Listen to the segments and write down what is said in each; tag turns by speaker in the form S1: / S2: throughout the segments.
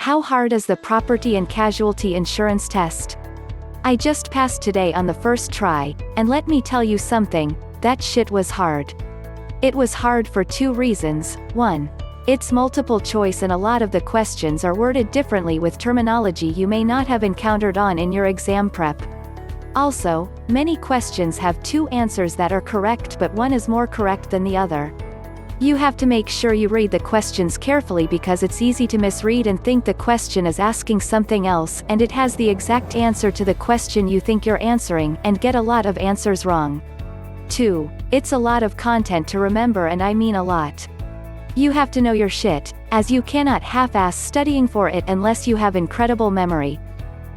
S1: How hard is the property and casualty insurance test? I just passed today on the first try, and let me tell you something, that shit was hard. It was hard for two reasons. 1. It's multiple choice and a lot of the questions are worded differently with terminology you may not have encountered in your exam prep. Also, many questions have two answers that are correct but one is more correct than the other. You have to make sure you read the questions carefully because it's easy to misread and think the question is asking something else and it has the exact answer to the question you think you're answering and get a lot of answers wrong. 2. It's a lot of content to remember, and I mean a lot. You have to know your shit, as you cannot half-ass studying for it unless you have incredible memory.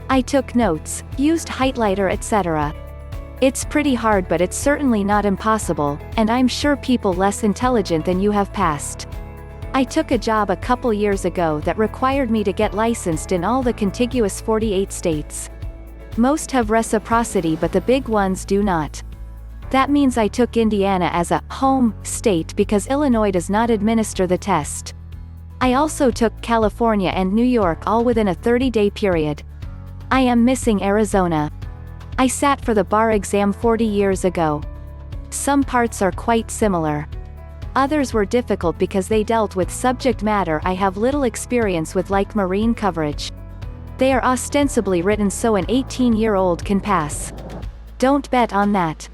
S1: I took notes, used highlighter, etc. It's pretty hard, but it's certainly not impossible, and I'm sure people less intelligent than you have passed. I took a job a couple years ago that required me to get licensed in all the contiguous 48 states. Most have reciprocity, but the big ones do not. That means I took Indiana as a home state because Illinois does not administer the test. I also took California and New York all within a 30-day period. I am missing Arizona. I sat for the bar exam 40 years ago. Some parts are quite similar. Others were difficult because they dealt with subject matter I have little experience with, like marine coverage. They are ostensibly written so an 18-year-old can pass. Don't bet on that.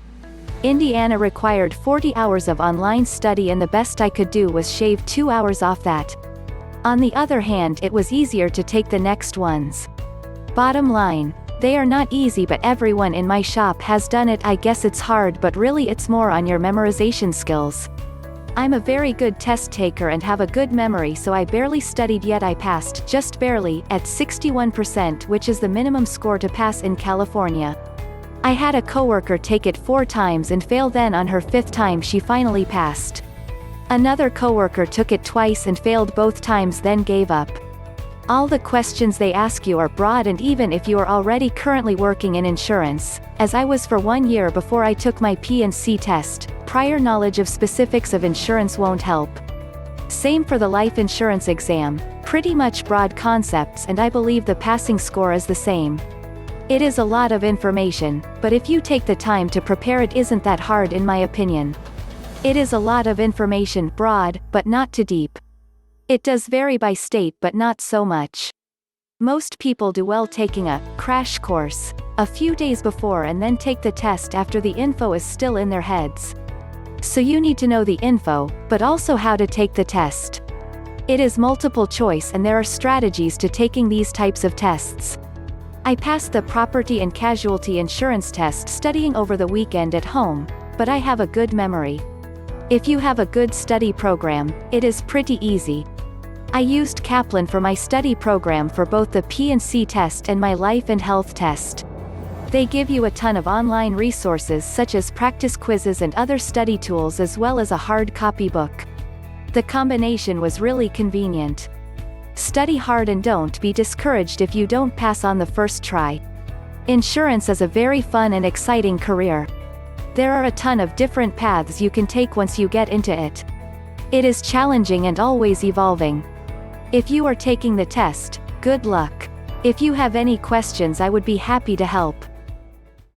S1: Indiana required 40 hours of online study and the best I could do was shave 2 hours off that. On the other hand, it was easier to take the next ones. Bottom line, they are not easy, but everyone in my shop has done it. I guess it's hard, but really it's more on your memorization skills. I'm a very good test taker and have a good memory, so I barely studied yet I passed, just barely, at 61%, which is the minimum score to pass in California. I had a coworker take it 4 times and fail, then on her 5th time she finally passed. Another coworker took it twice and failed both times, then gave up. All the questions they ask you are broad, and even if you are already currently working in insurance, as I was for 1 year before I took my P&C test, prior knowledge of specifics of insurance won't help. Same for the life insurance exam, pretty much broad concepts, and I believe the passing score is the same. It is a lot of information, but if you take the time to prepare it isn't that hard in my opinion. It is a lot of information, broad, but not too deep. It does vary by state, but not so much. Most people do well taking a crash course a few days before and then take the test after the info is still in their heads. So you need to know the info, but also how to take the test. It is multiple choice and there are strategies to taking these types of tests. I passed the property and casualty insurance test studying over the weekend at home, but I have a good memory. If you have a good study program, it is pretty easy. I used Kaplan for my study program for both the P&C test and my life and health test. They give you a ton of online resources such as practice quizzes and other study tools, as well as a hard copy book. The combination was really convenient. Study hard and don't be discouraged if you don't pass on the first try. Insurance is a very fun and exciting career. There are a ton of different paths you can take once you get into it. It is challenging and always evolving. If you are taking the test, good luck. If you have any questions, I would be happy to help.